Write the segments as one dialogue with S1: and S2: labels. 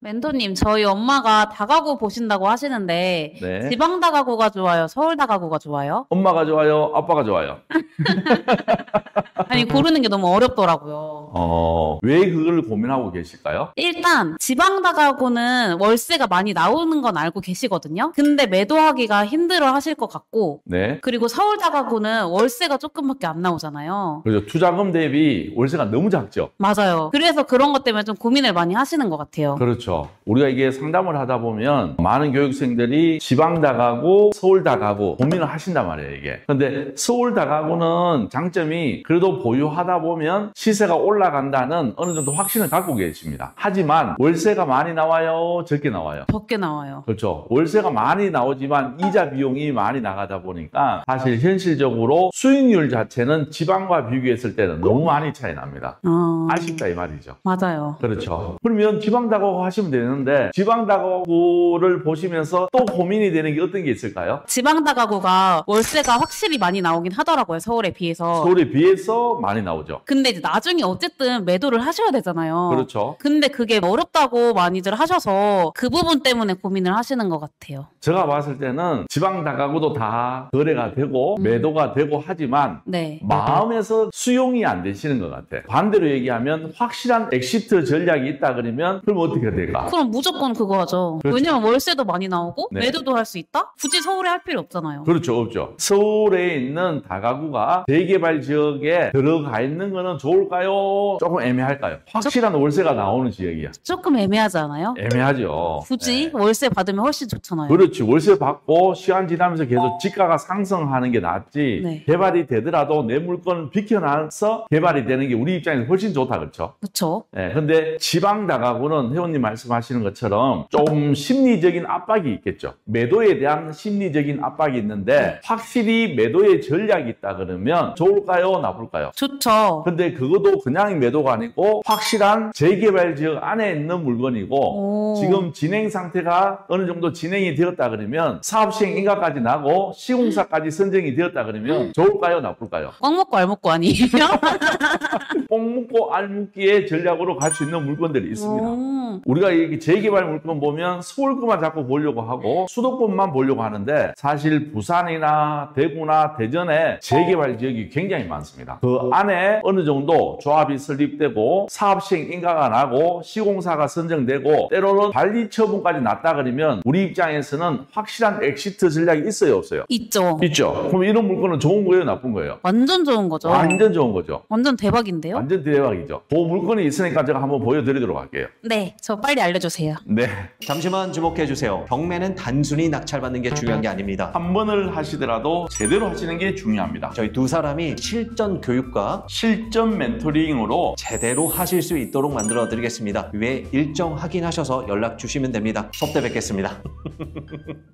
S1: 멘토님, 저희 엄마가 다가구 보신다고 하시는데
S2: 네.
S1: 지방 다가구가 좋아요? 서울 다가구가 좋아요?
S2: 엄마가 좋아요? 아빠가 좋아요?
S1: 아니, 고르는 게 너무 어렵더라고요.
S2: 왜 그걸 고민하고 계실까요?
S1: 일단 지방 다가구는 월세가 많이 나오는 건 알고 계시거든요. 근데 매도하기가 힘들어 하실 것 같고
S2: 네.
S1: 그리고 서울 다가구는 월세가 조금밖에 안 나오잖아요.
S2: 그렇죠. 투자금 대비 월세가 너무 작죠.
S1: 맞아요. 그래서 그런 것 때문에 좀 고민을 많이 하시는 것 같아요.
S2: 그렇죠. 우리가 이게 상담을 하다 보면 많은 교육생들이 지방 다가구, 서울 다가구 고민을 하신단 말이에요, 이게. 근데 서울 다가구는 장점이 그래도 보유하다 보면 시세가 올라간다는 어느 정도 확신을 갖고 계십니다. 하지만 월세가 많이 나와요, 적게 나와요?
S1: 적게 나와요.
S2: 그렇죠. 월세가 많이 나오지만 이자 비용이 많이 나가다 보니까 사실 현실적으로 수익률 자체는 지방과 비교했을 때는 너무 많이 차이 납니다. 아쉽다 이 말이죠.
S1: 맞아요.
S2: 그렇죠. 그러면 지방 다가구 하시면 되는데 지방 다가구를 보시면서 또 고민이 되는 게 어떤 게 있을까요?
S1: 지방 다가구가 월세가 확실히 많이 나오긴 하더라고요, 서울에 비해서.
S2: 서울에 비해서 많이 나오죠.
S1: 근데 이제 나중에 어쨌든 매도를 하셔야 되잖아요.
S2: 그렇죠.
S1: 근데 그게 어렵다고 많이들 하셔서 그 부분 때문에 고민을 하시는 것 같아요.
S2: 제가 봤을 때는 지방 다가구도 다 거래가 되고 매도가 되고 하지만
S1: 네.
S2: 마음에서 수용이 안 되시는 것 같아요. 반대로 얘기하면 확실한 엑시트 전략이 있다 그러면 그럼 어떻게 될까?
S1: 그럼 무조건 그거 하죠.
S2: 그렇죠.
S1: 왜냐면 월세도 많이 나오고
S2: 네.
S1: 매도도 할 수 있다? 굳이 서울에 할 필요 없잖아요.
S2: 그렇죠. 없죠. 서울에 있는 다가구가 재개발 지역에 들어가 있는 거는 좋을까요? 조금 애매할까요? 확실한 월세가 나오는 지역이야.
S1: 조금 애매하지 않아요?
S2: 애매하죠.
S1: 굳이
S2: 네.
S1: 월세 받으면 훨씬 좋잖아요.
S2: 그렇지. 월세 받고 시간 지나면서 계속 지가가 상승하는 게 낫지.
S1: 네.
S2: 개발이 되더라도 내 물건을 비켜놔서 개발이 되는 게 우리 입장에서 훨씬 좋다. 그렇죠?
S1: 그렇죠.
S2: 네, 근데 지방 다가구는 회원님 말씀하시는 것처럼 좀 심리적인 압박이 있겠죠. 매도에 대한 심리적인 압박이 있는데 확실히 매도의 전략이 있다 그러면 좋을까요? 나쁠까요?
S1: 좋죠.
S2: 근데 그것도 그냥 매도가 아니고 확실한 재개발 지역 안에 있는 물건이고
S1: 오.
S2: 지금 진행 상태가 어느 정도 진행이 되었다 그러면 사업 시행 인가까지 나고 시공사까지 선정이 되었다 그러면 좋을까요? 나쁠까요?
S1: 꽉 먹고 알 먹고 아니에요?
S2: 꼭 묻고 알 묻기의 전략으로 갈 수 있는 물건들이 있습니다.
S1: 오.
S2: 우리가 이렇게 재개발 물건 보면 서울 것만 자꾸 보려고 하고 수도권만 보려고 하는데 사실 부산이나 대구나 대전에 재개발 지역이 굉장히 많습니다. 그 안에 어느 정도 조합이 설립되고 사업 시행 인가가 나고 시공사가 선정되고 때로는 관리 처분까지 났다 그러면 우리 입장에서는 확실한 엑시트 전략이 있어요, 없어요?
S1: 있죠.
S2: 있죠. 그럼 이런 물건은 좋은 거예요, 나쁜 거예요?
S1: 완전 좋은 거죠.
S2: 완전 좋은 거죠.
S1: 완전 대박인데요?
S2: 완전 대박이죠. 그 물건이 있으니까 제가 한번 보여드리도록 할게요.
S1: 네, 저 빨리 알려주세요.
S2: 네.
S3: 잠시만 주목해 주세요. 경매는 단순히 낙찰받는 게 중요한 게 아닙니다.
S2: 한 번을 하시더라도 제대로 하시는 게 중요합니다.
S3: 저희 두 사람이 실전 교육과
S2: 실전 멘토링으로
S3: 제대로 하실 수 있도록 만들어 드리겠습니다. 위에 일정 확인하셔서 연락 주시면 됩니다. 수업 때 뵙겠습니다.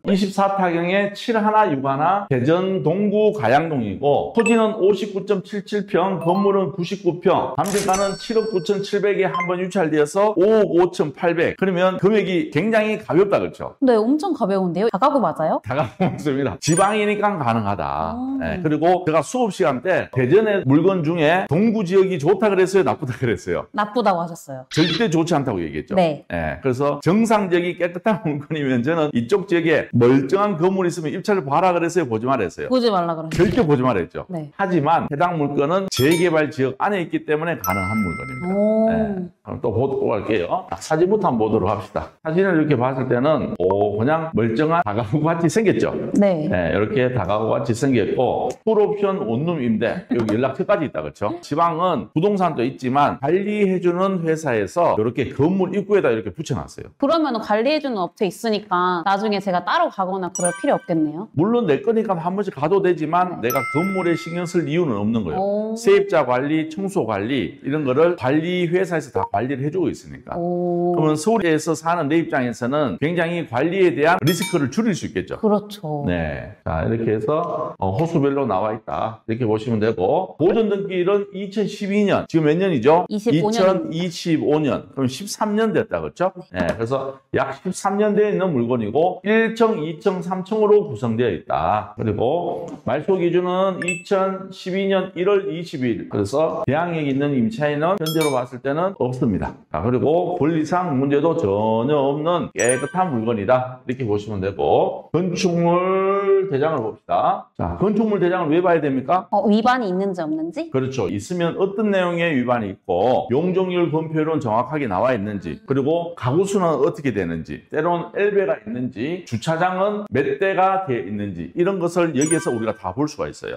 S2: 24타경에 7161 대전 동구 가양동이고 토지는 59.77평, 건물은 99평, 감정가는 7억 9,700에 한 번 유찰되어서 5억 5,800. 그러면 금액이 굉장히 가볍다 그렇죠?
S1: 네, 엄청 가벼운데요? 다가구 맞아요?
S2: 다가먹습니다. 지방이니까 가능하다. 네, 그리고 제가 수업 시간 때 대전의 물건 중에 동구 지역이 좋다 그랬어요? 나쁘다 그랬어요?
S1: 나쁘다고 하셨어요.
S2: 절대 좋지 않다고 얘기했죠.
S1: 네.
S2: 그래서 정상적인 깨끗한 물건이면 저는 이쪽 지역에 멀쩡한 건물이 있으면 입찰을 봐라 그랬어요? 보지 말라 했어요?
S1: 보지 말라 그러셨어요.
S2: 절대 보지 말라 했죠.
S1: 네.
S2: 하지만 해당 물건은 재개발 지역 안에 있기 때문에 가능한 물건입니다.
S1: 오.
S2: 그럼 또 보도록 할게요. 사진부터 한번 보도록 합시다. 사진을 이렇게 봤을 때는 그냥 멀쩡한 다가구 같이 생겼죠.
S1: 네.
S2: 이렇게 다가구 같이 생겼고 풀옵션 원룸 임대 여기 연락처까지 있다 그렇죠? 지방은 부동산도 있지만 관리해주는 회사에서 이렇게 건물 입구에다 이렇게 붙여놨어요.
S1: 그러면 관리해주는 업체 있으니까 나중에 제가 따로 가거나 그럴 필요 없겠네요.
S2: 물론 내 거니까 한 번씩 가도 되지만 내가 건물에 신경 쓸 이유는 없는 거예요.
S1: 오.
S2: 세입자 관리, 청소 관리 이런 거를 관리 회사에서 다 관리를 해주고 있으니까.
S1: 오.
S2: 그러면 서울에서 사는 내 입장에서는 굉장히 관리에 대한 리스크를 줄일 수 있겠죠.
S1: 그렇죠.
S2: 네. 자, 이렇게 해서 호수별로 나와 있다. 이렇게 보시면 되고 보존 등기일은 2012년 지금 지금 몇 년이죠?
S1: 25년.
S2: 2025년. 그럼 13년 됐다, 그렇죠? 네, 그래서 약 13년 되어 있는 물건이고 1층, 2층, 3층으로 구성되어 있다. 그리고 말소 기준은 2012년 1월 20일. 그래서 대항력이 있는 임차인은 현재로 봤을 때는 없습니다. 그리고 권리상 문제도 전혀 없는 깨끗한 물건이다. 이렇게 보시면 되고, 건축물 대장을 봅시다. 자, 건축물 대장을 왜 봐야 됩니까?
S1: 위반이 있는지 없는지?
S2: 그렇죠. 있으면 어떤 내용의 위반이 있고 용적률 건폐율은 정확하게 나와 있는지, 그리고 가구 수는 어떻게 되는지, 때로는 엘베가 있는지, 주차장은 몇 대가 되어 있는지, 이런 것을 여기에서 우리가 다 볼 수가 있어요.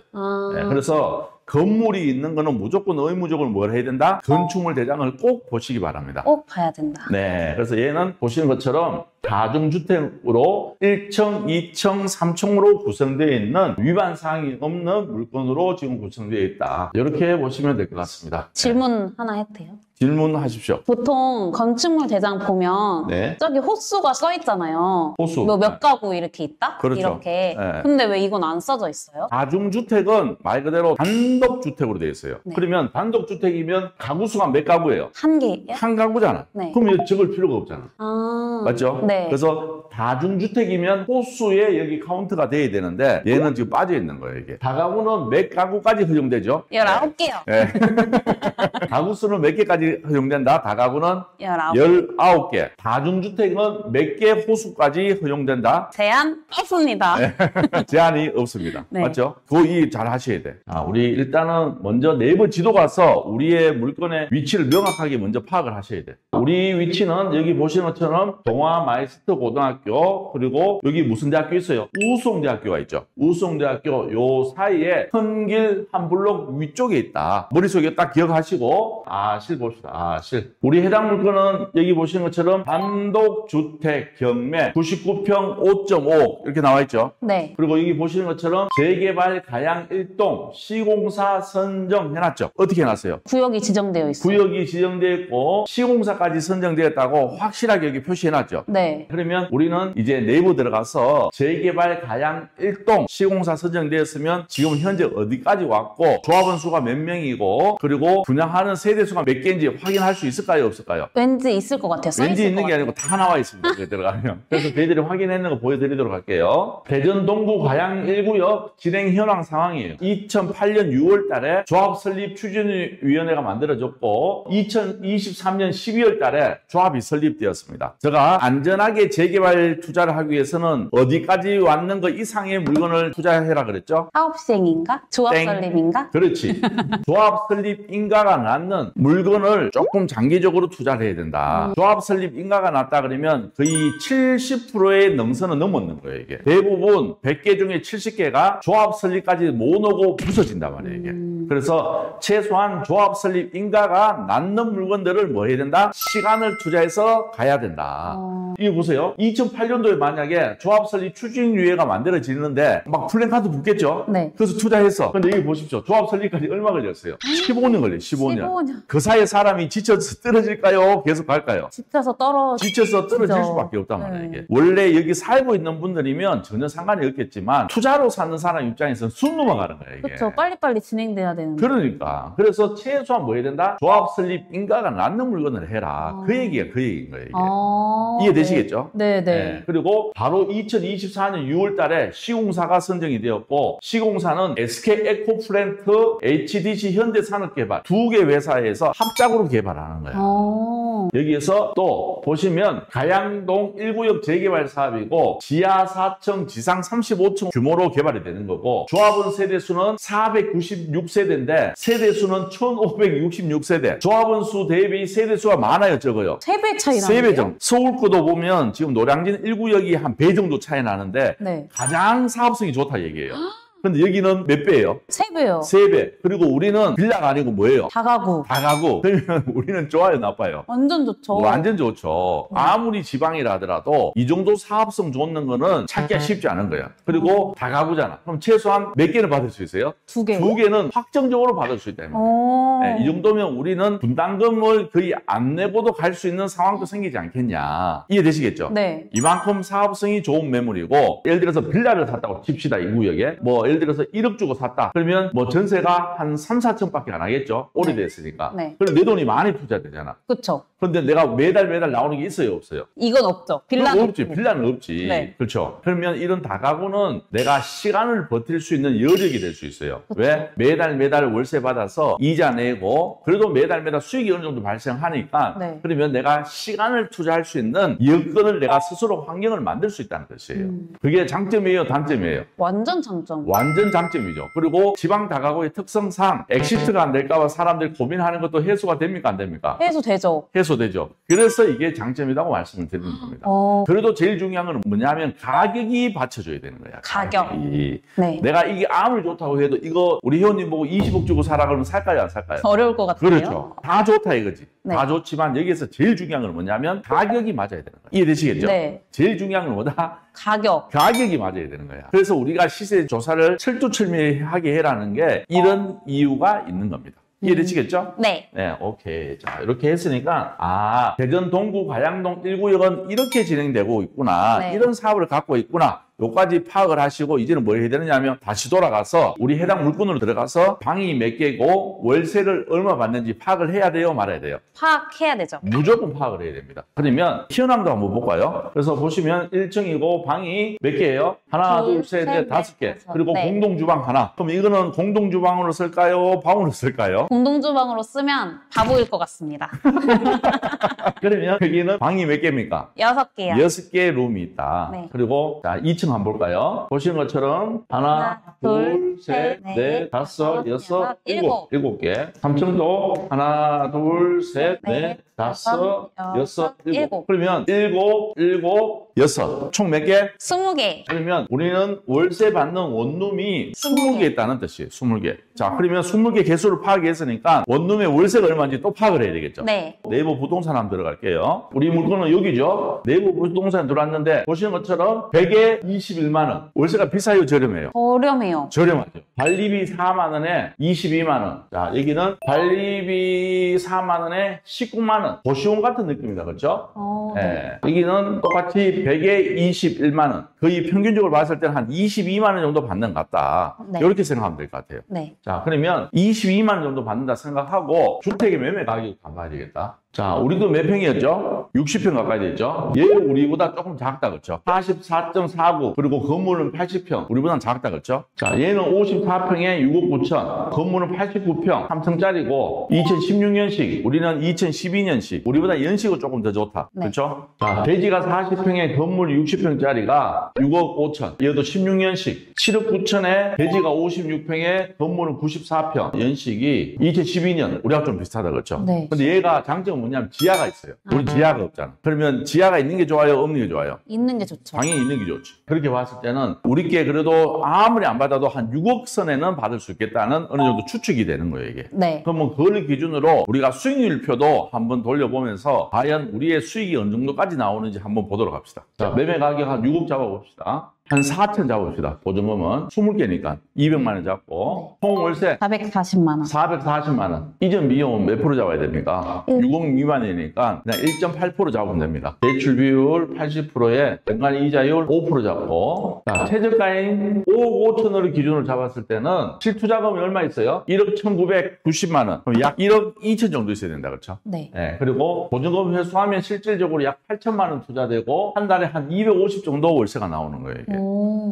S2: 네, 그래서 건물이 있는 거는 무조건 의무적으로 뭘 해야 된다? 건축물 대장을 꼭 보시기 바랍니다.
S1: 꼭 봐야 된다.
S2: 네, 그래서 얘는 보시는 것처럼 다중주택으로 1층, 2층, 3층으로 구성되어 있는 위반 사항이 없는 물건으로 지금 구성되어 있다. 이렇게 보시면 될 것 같습니다.
S1: 질문 하나 해도 돼요?
S2: 질문하십시오.
S1: 보통 건축물 대장 보면
S2: 네.
S1: 저기 호수가 써 있잖아요.
S2: 호수.
S1: 뭐 몇 가구 이렇게 있다?
S2: 그렇죠.
S1: 이렇게.
S2: 네.
S1: 근데 왜 이건 안 써져 있어요?
S2: 다중주택은 말 그대로 단독주택으로 되어 있어요.
S1: 네.
S2: 그러면 단독주택이면 가구 수가 몇 가구예요?
S1: 한 개예요?
S2: 한 가구잖아.
S1: 네.
S2: 그럼 이거 적을 필요가 없잖아. 맞죠?
S1: 네.
S2: 그래서 다중주택이면 호수에 여기 카운트가 돼야 되는데 얘는 지금 빠져 있는 거예요, 이게. 다가구는 몇 가구까지 허용되죠?
S1: 19개요.
S2: 네. 가구 수는 몇 개까지 허용된다? 다가구는
S1: 19개.
S2: 19개. 다중주택은 몇 개 호수까지 허용된다?
S1: 제한 없습니다.
S2: 제한이 없습니다.
S1: 네.
S2: 맞죠? 그거 이해 잘 하셔야 돼. 우리 일단은 먼저 네이버 지도 가서 우리의 물건의 위치를 명확하게 먼저 파악을 하셔야 돼. 우리 위치는 여기 보시는 것처럼 동화 마이스터 고등학교, 그리고 여기 무슨 대학교 있어요? 우수홍대학교가 있죠. 우수홍대학교 요 사이에 큰 길 한 블록 위쪽에 있다. 머릿속에 딱 기억하시고 실 봅시다. 실. 우리 해당 물건은 여기 보시는 것처럼 단독주택 경매 99평 5.5 이렇게 나와 있죠.
S1: 네.
S2: 그리고 여기 보시는 것처럼 재개발 가양 1동 시공사 선정해놨죠. 어떻게 해놨어요?
S1: 구역이 지정되어 있어요.
S2: 구역이 지정되어 있고 시공사까지 선정되었다고 확실하게 여기 표시해놨죠.
S1: 네.
S2: 그러면 우리는 이제 네이버 들어가서 재개발 가양 1동 시공사 선정되었으면 지금 현재 어디까지 왔고 조합원 수가 몇 명이고 그리고 분양하는 세대 수가 몇 개인지 확인할 수 있을까요? 없을까요?
S1: 왠지 있을 것 같아요. 써
S2: 왠지
S1: 있을
S2: 있는
S1: 것
S2: 게
S1: 같아요.
S2: 아니고 다 나와 있습니다. 여기 들어가면. 그래서 저희들이 확인했는 거 보여드리도록 할게요. 대전 동구 가양 1구역 진행 현황 상황이에요. 2008년 6월 달에 조합 설립 추진위원회가 만들어졌고 2023년 12월 달에 조합이 설립되었습니다. 제가 안전하게 재개발 투자를 하기 위해서는 어디까지 왔는 거 이상의 물건을 투자해라 그랬죠?
S1: 사업 시행인가? 조합
S2: 땡.
S1: 설립인가?
S2: 그렇지. 조합 설립 인가가 낮는 물건을 조금 장기적으로 투자를 해야 된다. 조합 설립 인가가 낮다 그러면 거의 70%의 능선은 넘었는 거예요, 이게. 대부분 100개 중에 70개가 조합 설립까지 못 오고 부서진단 말이에요, 이게. 그래서 최소한 조합 설립 인가가 낮는 물건들을 뭐 해야 된다? 시간을 투자해서 가야 된다. 이거 보세요. 2008년도에 만약에 조합 설립 추진위회가 만들어지는데 막 플랜카드 붙겠죠?
S1: 네.
S2: 그래서 투자했어. 근데 여기 보십시오. 조합 설립까지 얼마 걸렸어요? 15년 걸려요. 15년.
S1: 15년.
S2: 그 사이에 사람이 지쳐서 떨어질까요? 계속 갈까요?
S1: 지쳐서
S2: 지쳐서 떨어질
S1: 그죠.
S2: 수밖에 없단 말이에요.
S1: 네.
S2: 이게. 원래 여기 살고 있는 분들이면 전혀 상관이 없겠지만 투자로 사는 사람 입장에서는 숨 넘어가는 거예요. 이게.
S1: 그렇죠. 빨리빨리 진행돼야 되는데.
S2: 그러니까. 그래서 최소한 뭐 해야 된다? 조합 설립 인가가 낮는 물건을 해라. 그 얘기가 그 얘기인 거예요. 이게. 이해되시겠죠?
S1: 네.
S2: 네. 그리고 바로 2024년 6월 달에 시공사가 선정이 되었고 시공사는 SK 에코플랜트, HDC 현대산업개발 두 개 회사에서 합작으로 개발하는 거예요. 여기에서 또 보시면 가양동 1구역 재개발 사업이고 지하 4층, 지상 35층 규모로 개발이 되는 거고 조합원 세대수는 496세대인데 세대수는 1566세대. 조합원 수 대비 세대수가 많아요, 적어요?
S1: 3배 차이 나는데요?
S2: 3배 정도. 서울 거도 보면 지금 노량진 1구역이 한 배 정도 차이 나는데
S1: 네.
S2: 가장 사업성이 좋다 얘기예요. 근데 여기는 몇 배예요?
S1: 3배요.
S2: 3배. 그리고 우리는 빌라가 아니고 뭐예요?
S1: 다가구.
S2: 다가구. 그러면 우리는 좋아요, 나빠요?
S1: 완전 좋죠.
S2: 완전 좋죠. 아무리 지방이라 하더라도 이 정도 사업성 좋는 거는 찾기가 쉽지 않은 거야. 그리고 다가구잖아. 그럼 최소한 몇 개는 받을 수 있어요?
S1: 2개.
S2: 2개는 확정적으로 받을 수 있다. 이 말이에요. 네, 이 정도면 우리는 분담금을 거의 안 내고도 갈 수 있는 상황도 생기지 않겠냐. 이해되시겠죠?
S1: 네.
S2: 이만큼 사업성이 좋은 매물이고 예를 들어서 빌라를 샀다고 칩시다. 이 구역에. 뭐 예를 들어서 1억 주고 샀다. 그러면 뭐 전세가 한 3, 4천밖에 안 하겠죠. 오래됐으니까.
S1: 네.
S2: 그럼 내 돈이 많이 투자되잖아.
S1: 그쵸.
S2: 그런데 내가 매달 나오는 게 있어요, 없어요?
S1: 이건 없죠. 빌라는
S2: 없지.
S1: 없고.
S2: 빌라는 없지.
S1: 네.
S2: 그렇죠. 그러면 이런 다가구는 내가 시간을 버틸 수 있는 여력이 될 수 있어요.
S1: 그쵸.
S2: 왜? 매달 월세 받아서 이자 내고 그래도 매달 수익이 어느 정도 발생하니까
S1: 네.
S2: 그러면 내가 시간을 투자할 수 있는 여건을 내가 스스로 환경을 만들 수 있다는 것이에요. 그게 장점이에요, 단점이에요?
S1: 완전 장점.
S2: 완전 장점이죠. 그리고 지방 다가구의 특성상 엑시트가 안 될까 봐 사람들이 고민하는 것도 해소가 됩니까, 안 됩니까?
S1: 해소되죠.
S2: 해소되죠. 그래서 이게 장점이라고 말씀을 드리는 겁니다. 그래도 제일 중요한 건 뭐냐면 가격이 받쳐줘야 되는 거야.
S1: 가격.
S2: 가격이.
S1: 네.
S2: 내가 이게 아무리 좋다고 해도 이거 우리 회원님 보고 20억 주고 사라 그러면 살까요, 안 살까요?
S1: 어려울 것 같아요.
S2: 그렇죠. 다 좋다 이거지.
S1: 네.
S2: 다 좋지만 여기에서 제일 중요한 건 뭐냐면 가격이 맞아야 되는 거야. 이해되시겠죠?
S1: 네.
S2: 제일 중요한 건 뭐다?
S1: 가격.
S2: 가격이 맞아야 되는 거야. 그래서 우리가 시세 조사를 철두철미하게 해라는 게 이런 이유가 있는 겁니다. 이해되시겠죠?
S1: 네.
S2: 네, 오케이. 자, 이렇게 했으니까, 대전 동구 가양동 1구역은 이렇게 진행되고 있구나.
S1: 네.
S2: 이런 사업을 갖고 있구나. 요까지 파악을 하시고, 이제는 뭘 해야 되느냐면, 다시 돌아가서, 우리 해당 물건으로 들어가서, 방이 몇 개고, 월세를 얼마 받는지 파악을 해야 돼요, 말아야 돼요?
S1: 파악해야 되죠.
S2: 무조건 파악을 해야 됩니다. 그러면, 현황도 한번 볼까요? 그래서 보시면, 1층이고, 방이 몇 개예요? 하나, 둘, 셋, 넷, 다섯 개. 그리고
S1: 네.
S2: 공동주방 하나. 그럼 이거는 공동주방으로 쓸까요? 방으로 쓸까요?
S1: 공동주방으로 쓰면 바보일 것 같습니다.
S2: 그러면 여기는 방이 몇 개입니까?
S1: 6개요.
S2: 6개의 룸이 있다.
S1: 네.
S2: 그리고 자 2층 한번 볼까요? 보시는 것처럼 하나, 둘, 셋, 넷, 다섯, 여섯, 일곱 개. 3층도 하나, 둘, 셋, 넷, 다섯, 여섯, 일곱. 그러면 일곱, 총 몇 개?
S1: 20개.
S2: 그러면 우리는 월세 받는 원룸이 20개 있다는 뜻이에요. 20개. 자, 그러면 20개 개수를 파악했으니까 원룸의 월세가 얼마인지 또 파악을 해야 되겠죠.
S1: 네.
S2: 네이버 부동산 한번 들어갈게요. 우리 물건은 여기죠. 네이버 부동산 들어왔는데 보시는 것처럼 100에 21만 원. 월세가 비싸요, 저렴해요?
S1: 저렴해요.
S2: 저렴하죠. 관리비 4만 원에 22만 원. 자, 여기는 관리비 4만 원에 19만 원. 고시원 같은 느낌이다, 그렇죠? 예. 여기는 똑같이 100에 21만 원. 거의 평균적으로 봤을 때는 한 22만 원 정도 받는 것 같다.
S1: 네.
S2: 이렇게 생각하면 될 것 같아요.
S1: 네.
S2: 자, 그러면 22만 원 정도 받는다 생각하고 주택의 매매 가격을 봐야 되겠다. 자, 우리도 몇 평이었죠? 60평 가까이 됐죠? 얘 우리보다 조금 작다, 그렇죠? 44.49. 그리고 건물은 80평. 우리보다는 작다, 그렇죠? 자, 얘는 54평에 6억 9천. 건물은 89평. 3층짜리고 2016년식. 우리는 2012년식. 우리보다 연식은 조금 더 좋다.
S1: 네.
S2: 그렇죠? 자, 대지가 40평에 건물 60평짜리가 6억 5천. 얘도 16년식. 7억 9천에 대지가 56평에 건물은 94평. 연식이 2012년. 우리가 좀 비슷하다, 그렇죠?
S1: 네.
S2: 근데 얘가 장점은 뭐냐면 지하가 있어요. 우리 지하가 없잖아. 그러면 지하가 있는 게 좋아요? 없는 게 좋아요?
S1: 있는 게 좋죠.
S2: 당연히 있는 게 좋지. 그렇게 봤을 때는 우리께 그래도 아무리 안 받아도 한 6억 선에는 받을 수 있겠다는 어느 정도 추측이 되는 거예요, 이게.
S1: 네.
S2: 그러면 그걸 기준으로 우리가 수익률표도 한번 돌려보면서 과연 우리의 수익이 어느 정도까지 나오는지 한번 보도록 합시다. 자, 매매 가격 한 6억 잡아봅시다. 한 4천 잡읍시다. 보증금은 20개니까 200만 원 잡고 총 월세
S1: 440만 원.
S2: 440만 원. 이전 비용은 몇 프로 잡아야 됩니까? 6억 미만이니까 그냥 1.8% 잡으면 됩니다. 대출 비율 80%에 연간 이자율 5% 잡고 자, 최저가인 5억 5천원을 기준으로 잡았을 때는 실투자금이 얼마 있어요? 1억 1,990만 원. 그럼 약 1억 2천 정도 있어야 된다. 그렇죠?
S1: 네.
S2: 네, 그리고 보증금 회수하면 실질적으로 약 8천만 원 투자되고 한 달에 한 250 정도 월세가 나오는 거예요. 이게.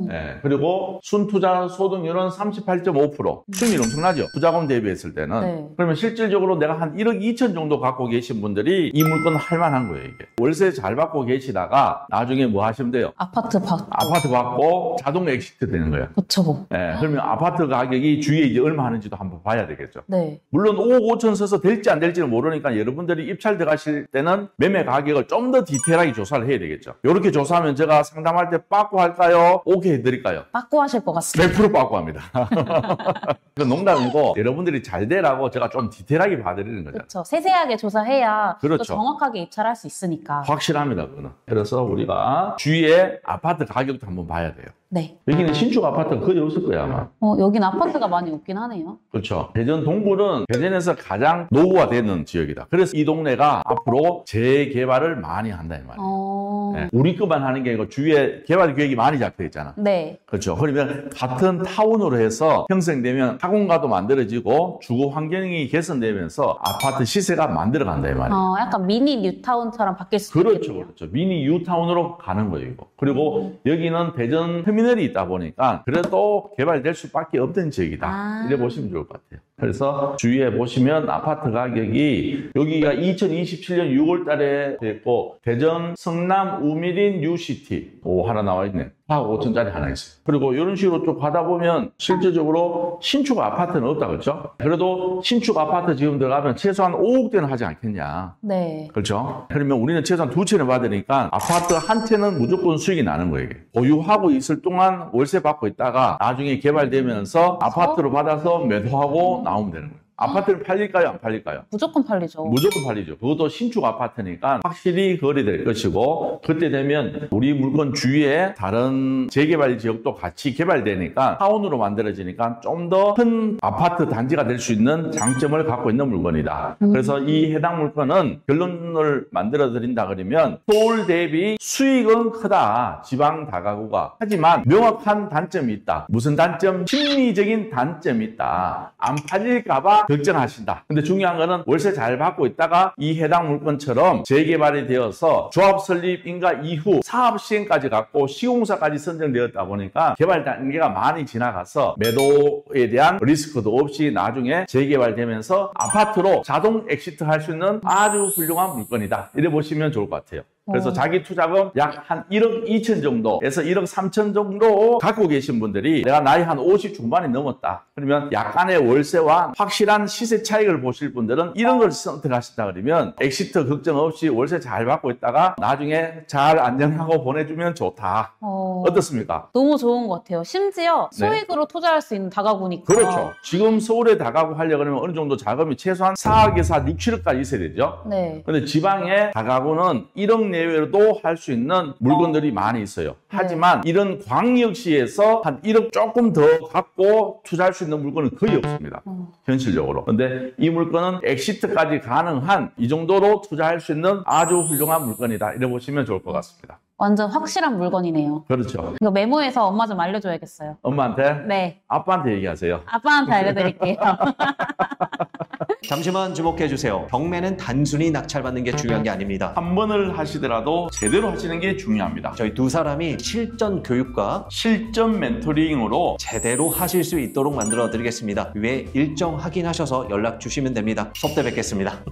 S2: 네, 그리고 순투자 소득률은 38.5%. 수익률 엄청나죠? 투자금 대비했을 때는.
S1: 네.
S2: 그러면 실질적으로 내가 한 1억 2천 정도 갖고 계신 분들이 이 물건 할만한 거예요, 이게. 월세 잘 받고 계시다가 나중에 뭐 하시면 돼요?
S1: 아파트 받고.
S2: 아파트 받고 자동 엑시트 되는 거예요.
S1: 그쵸.
S2: 네, 그러면 아파트 가격이 주위에 이제 얼마 하는지도 한번 봐야 되겠죠.
S1: 네.
S2: 물론 5억 5천 써서 될지 안 될지는 모르니까 여러분들이 입찰 들어가실 때는 매매 가격을 좀 더 디테일하게 조사를 해야 되겠죠. 이렇게 조사하면 제가 상담할 때 빠꾸 할까요? 오케이 해드릴까요?
S1: 빠꾸 하실 것 같습니다.
S2: 100% 빠꾸 합니다. 그건 농담이고 여러분들이 잘 되라고 제가 좀 디테일하게 봐드리는 거죠.
S1: 그렇죠. 세세하게 조사해야 또
S2: 그렇죠.
S1: 정확하게 입찰할 수 있으니까.
S2: 확실합니다, 그거는. 그래서 우리가 주위에 아파트 가격도 한번 봐야 돼요.
S1: 네.
S2: 여기는 신축 아파트가 거의 없을 거야, 아마.
S1: 여긴 아파트가 많이 없긴 하네요.
S2: 그렇죠. 대전 동구는 대전에서 가장 노후화되는 지역이다. 그래서 이 동네가 앞으로 재개발을 많이 한다, 이 말이에요. 네, 네. 우리 것만 하는 게 아니고 주위에 개발 계획이 많이 잡혀 있잖아.
S1: 네.
S2: 그렇죠. 그러면 같은 타운으로 해서 형성되면 학원가도 만들어지고 주거 환경이 개선되면서 아파트 시세가 만들어간다 이 말이에요.
S1: 약간 미니 뉴타운처럼 바뀔 수
S2: 그렇죠,
S1: 있겠네요.
S2: 그렇죠. 미니 U타운으로 가는 거예요, 이거. 그리고 여기는 대전 터미널이 있다 보니까 그래도 개발될 수밖에 없던 지역이다. 이래 보시면 좋을 것 같아요. 그래서 주위에 보시면 아파트 가격이 여기가 2027년 6월 달에 됐고 대전 성남 우미린 뉴시티 하나 나와 있네. 4억 5천짜리 하나 있어요. 그리고 이런 식으로 쭉 가다 보면 실질적으로 신축 아파트는 없다 그렇죠? 그래도 신축 아파트 지금 들어가면 최소한 5억대는 하지 않겠냐.
S1: 네.
S2: 그렇죠? 그러면 우리는 최소한 2채를 받으니까 아파트 한 채는 무조건 수익이 나는 거예요. 보유하고 있을 동안 월세 받고 있다가 나중에 개발되면서 아파트로 받아서 매도하고 나오면 되는 거예요. 아파트는 팔릴까요? 안 팔릴까요?
S1: 무조건 팔리죠.
S2: 무조건 팔리죠. 그것도 신축 아파트니까 확실히 거래될 것이고 그때 되면 우리 물건 주위에 다른 재개발 지역도 같이 개발되니까 타운으로 만들어지니까 좀 더 큰 아파트 단지가 될 수 있는 장점을 갖고 있는 물건이다. 그래서 이 해당 물건은 결론을 만들어 드린다 그러면 서울 대비 수익은 크다. 지방 다가구가. 하지만 명확한 단점이 있다. 무슨 단점? 심리적인 단점이 있다. 안 팔릴까 봐 걱정하신다. 근데 중요한 거는 월세 잘 받고 있다가 이 해당 물건처럼 재개발이 되어서 조합 설립 인가 이후 사업 시행까지 갔고 시공사까지 선정되었다 보니까 개발 단계가 많이 지나가서 매도에 대한 리스크도 없이 나중에 재개발되면서 아파트로 자동 엑시트 할 수 있는 아주 훌륭한 물건이다. 이래 보시면 좋을 것 같아요. 그래서 자기 투자금 약 한 1억 2천 정도에서 1억 3천 정도 갖고 계신 분들이 내가 나이 한 50 중반이 넘었다. 그러면 약간의 월세와 확실한 시세 차익을 보실 분들은 이런 걸 선택하신다 그러면 엑시트 걱정 없이 월세 잘 받고 있다가 나중에 잘 안정하고 보내주면 좋다. 어떻습니까?
S1: 너무 좋은 것 같아요. 심지어
S2: 네.
S1: 소액으로 투자할 수 있는 다가구니까.
S2: 그렇죠. 지금 서울에 다가구 하려고 하면 어느 정도 자금이 최소한 4억에서 6, 7억까지 있어야 되죠.
S1: 네.
S2: 근데 지방에 다가구는 1억 내외로도 할 수 있는 물건들이 많이 있어요. 하지만 이런 광역시에서 한 1억 조금 더 갖고 투자할 수 있는 물건은 거의 없습니다. 현실적으로. 근데 이 물건은 엑시트까지 가능한 이 정도로 투자할 수 있는 아주 훌륭한 물건이다. 이래 보시면 좋을 것 같습니다.
S1: 완전 확실한 물건이네요.
S2: 그렇죠.
S1: 이거 메모해서 엄마 좀 알려줘야겠어요.
S2: 엄마한테?
S1: 네.
S2: 아빠한테 얘기하세요.
S1: 아빠한테 알려드릴게요.
S3: 잠시만 주목해 주세요. 경매는 단순히 낙찰받는 게 중요한 게 아닙니다.
S2: 한 번을 하시더라도 제대로 하시는 게 중요합니다.
S3: 저희 두 사람이 실전 교육과
S2: 실전 멘토링으로
S3: 제대로 하실 수 있도록 만들어 드리겠습니다. 위에 일정 확인하셔서 연락 주시면 됩니다. 수업 때 뵙겠습니다.